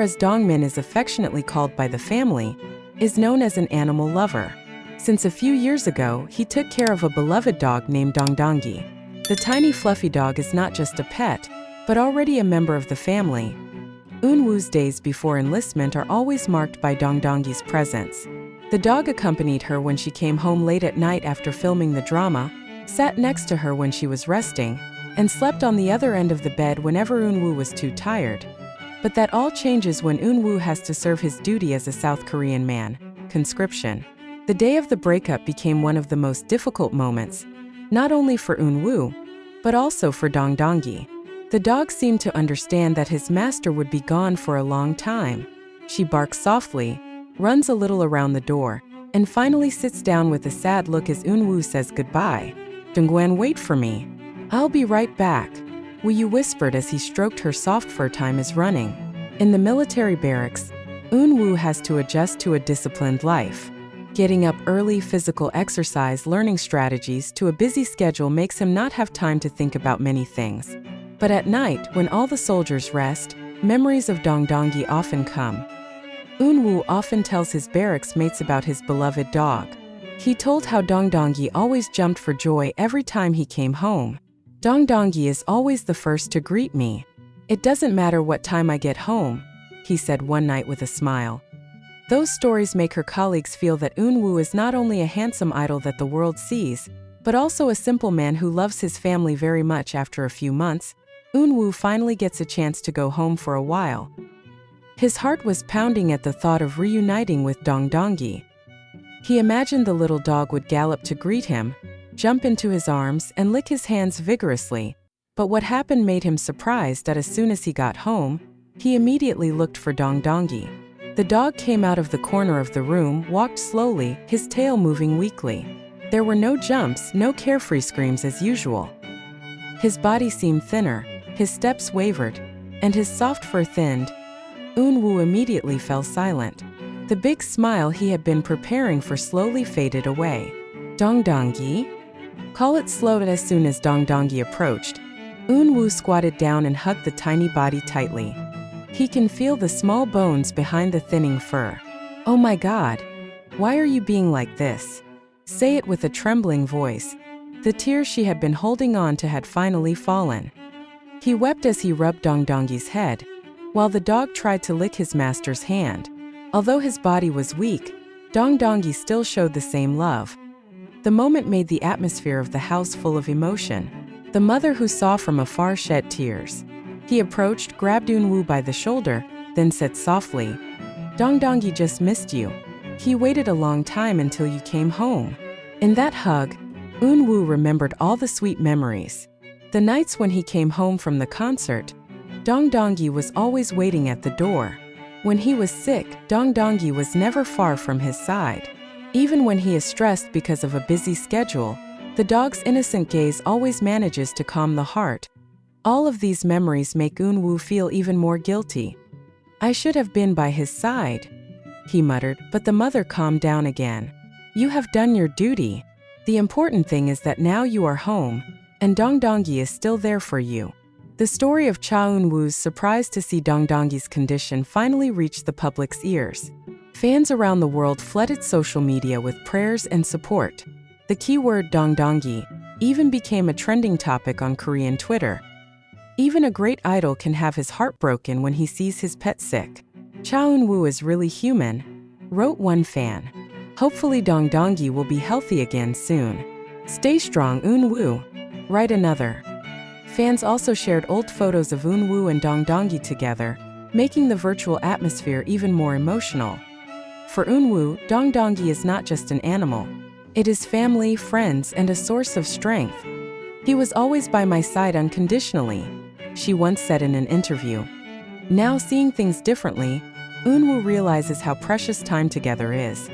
as Dongmin is affectionately called by the family, is known as an animal lover. Since a few years ago, he took care of a beloved dog named Dongdongi. The tiny fluffy dog is not just a pet, but already a member of the family. Eun Woo's days before enlistment are always marked by Dongdongi's presence. The dog accompanied her when she came home late at night after filming the drama, sat next to her when she was resting, and slept on the other end of the bed whenever Eun Woo was too tired. But that all changes when Eun Woo has to serve his duty as a South Korean man, conscription. The day of the breakup became one of the most difficult moments, not only for Eun Woo, but also for Dongdongi. The dog seemed to understand that his master would be gone for a long time. She barks softly, runs a little around the door, and finally sits down with a sad look as Eun Woo says goodbye. "Dongguan, wait for me. I'll be right back. Will you?" whispered as he stroked her soft fur. Time is running. In the military barracks, Eun Woo has to adjust to a disciplined life. Getting up early, physical exercise, learning strategies to a busy schedule makes him not have time to think about many things. But at night, when all the soldiers rest, memories of Dongdongi often come. Eun Woo often tells his barracks mates about his beloved dog. He told how Dongdongi always jumped for joy every time he came home. "Dongdongi is always the first to greet me. It doesn't matter what time I get home," he said one night with a smile. Those stories make her colleagues feel that Eun Woo is not only a handsome idol that the world sees, but also a simple man who loves his family very much. After a few months, Eun Woo finally gets a chance to go home for a while. His heart was pounding at the thought of reuniting with Dongdongi. He imagined the little dog would gallop to greet him, jump into his arms, and lick his hands vigorously. But what happened made him surprised that as soon as he got home, he immediately looked for Dongdongi. The dog came out of the corner of the room, walked slowly, his tail moving weakly. There were no jumps, no carefree screams as usual. His body seemed thinner, his steps wavered, and his soft fur thinned. Eun Woo immediately fell silent. The big smile he had been preparing for slowly faded away. "Dongdongi?" "Call it slow." As soon as Dongdongi approached, Eun Woo squatted down and hugged the tiny body tightly. He can feel the small bones behind the thinning fur. "Oh my God! Why are you being like this?" Say it with a trembling voice. The tears she had been holding on to had finally fallen. He wept as he rubbed Dongdongi's head, while the dog tried to lick his master's hand. Although his body was weak, Dongdongi still showed the same love. The moment made the atmosphere of the house full of emotion. The mother who saw from afar shed tears. He approached, grabbed Eun Woo by the shoulder, then said softly, "Dongdongi just missed you. He waited a long time until you came home." In that hug, Eun Woo remembered all the sweet memories. The nights when he came home from the concert, Dongdongi was always waiting at the door. When he was sick, Dongdongi was never far from his side. Even when he is stressed because of a busy schedule, the dog's innocent gaze always manages to calm the heart. All of these memories make Eun Woo feel even more guilty. "I should have been by his side," he muttered, but the mother calmed down again. "You have done your duty. The important thing is that now you are home, and Dongdongi is still there for you." The story of Eun Woo's surprise to see Dongdongi's condition finally reached the public's ears. Fans around the world flooded social media with prayers and support. The keyword Dongdongi even became a trending topic on Korean Twitter. Even a great idol can have his heart broken when he sees his pet sick. "Eun Woo is really human," wrote one fan. "Hopefully Dongdongi will be healthy again soon. Stay strong, Eun Woo," write another. Fans also shared old photos of Eun Woo and Dongdongi together, making the virtual atmosphere even more emotional. For Eun Woo, Dongdongi is not just an animal. It is family, friends, and a source of strength. "He was always by my side unconditionally," she once said in an interview. Now seeing things differently, Eun Woo realizes how precious time together is.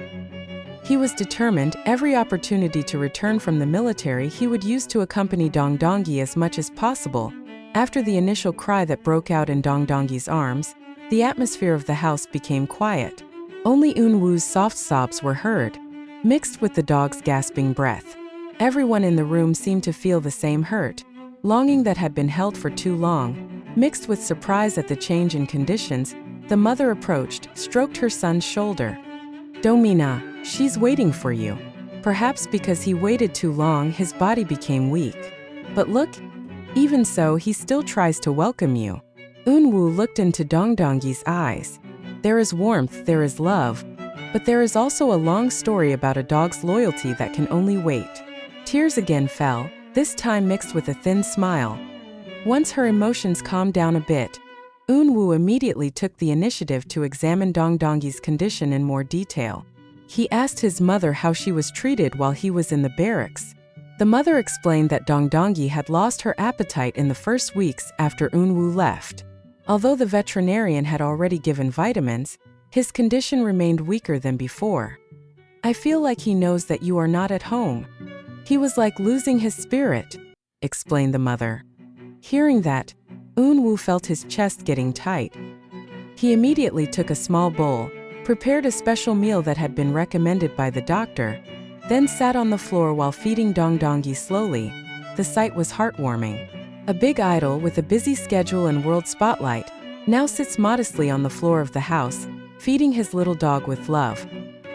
He was determined every opportunity to return from the military he would use to accompany Dongdongi as much as possible. After the initial cry that broke out in Dongdongi's arms, the atmosphere of the house became quiet. Only Eun Woo's soft sobs were heard, mixed with the dog's gasping breath. Everyone in the room seemed to feel the same hurt, longing that had been held for too long, mixed with surprise at the change in conditions. The mother approached, stroked her son's shoulder. "Domina, she's waiting for you." Perhaps because he waited too long, his body became weak. "But look, even so, he still tries to welcome you." Eun Woo looked into Dongdongi's eyes. There is warmth, there is love, but there is also a long story about a dog's loyalty that can only wait. Tears again fell, this time mixed with a thin smile. Once her emotions calmed down a bit, Eun Woo immediately took the initiative to examine Dongdongi's condition in more detail. He asked his mother how she was treated while he was in the barracks. The mother explained that Dongdongi had lost her appetite in the first weeks after Eun Woo left. Although the veterinarian had already given vitamins, his condition remained weaker than before. "I feel like he knows that you are not at home. He was like losing his spirit," explained the mother. Hearing that, Eun Woo felt his chest getting tight. He immediately took a small bowl, prepared a special meal that had been recommended by the doctor, then sat on the floor while feeding Dongdongi slowly. The sight was heartwarming. A big idol with a busy schedule and world spotlight now sits modestly on the floor of the house, feeding his little dog with love.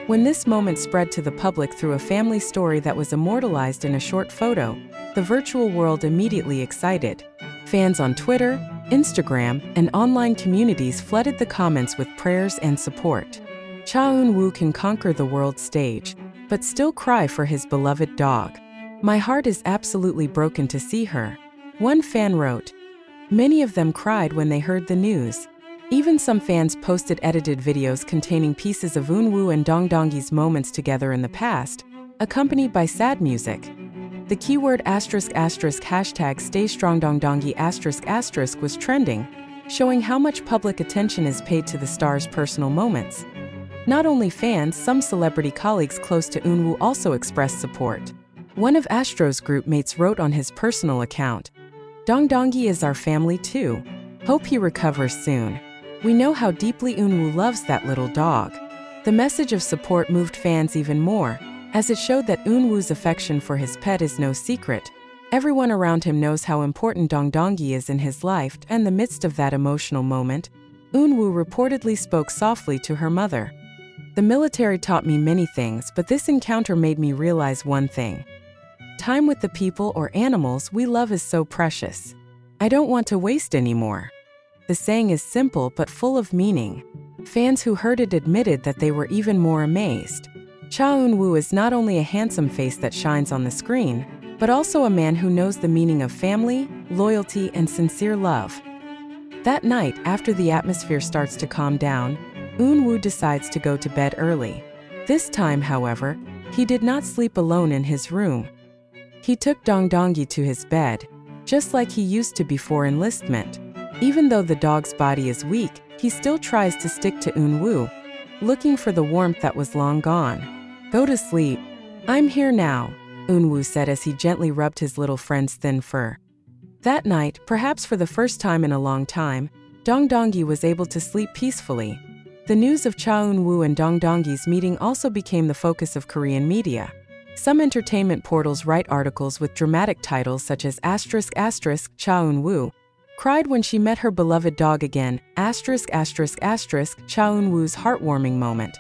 When this moment spread to the public through a family story that was immortalized in a short photo, the virtual world immediately excited. Fans on Twitter, Instagram, and online communities flooded the comments with prayers and support. Eun Woo can conquer the world stage, but still cry for his beloved dog. "My heart is absolutely broken to see her," one fan wrote. Many of them cried when they heard the news. Even some fans posted edited videos containing pieces of Eun Woo and Dongdongi's moments together in the past, accompanied by sad music. The keyword **# Stay Strong Dongdongi ** was trending, showing how much public attention is paid to the star's personal moments. Not only fans, some celebrity colleagues close to Eun Woo also expressed support. One of ASTRO's group mates wrote on his personal account, "Dongdongi is our family too. Hope he recovers soon. We know how deeply Eun Woo loves that little dog." The message of support moved fans even more, as it showed that Eun Woo's affection for his pet is no secret. Everyone around him knows how important Dongdongi is in his life, and in the midst of that emotional moment, Eun Woo reportedly spoke softly to her mother. "The military taught me many things, but this encounter made me realize one thing. Time with the people or animals we love is so precious. I don't want to waste anymore." The saying is simple but full of meaning. Fans who heard it admitted that they were even more amazed. Eun Woo is not only a handsome face that shines on the screen, but also a man who knows the meaning of family, loyalty, and sincere love. That night, after the atmosphere starts to calm down, Eun Woo decides to go to bed early. This time, however, he did not sleep alone in his room. He took Dongdongi to his bed, just like he used to before enlistment. Even though the dog's body is weak, he still tries to stick to Eun Woo, looking for the warmth that was long gone. "Go to sleep. I'm here now," Eun Woo said as he gently rubbed his little friend's thin fur. That night, perhaps for the first time in a long time, Dongdongi was able to sleep peacefully. The news of Eun Woo and Dongdongi's meeting also became the focus of Korean media. Some entertainment portals write articles with dramatic titles such as ****Eun Woo cried when she met her beloved dog again, ****Eun Woo's heartwarming moment.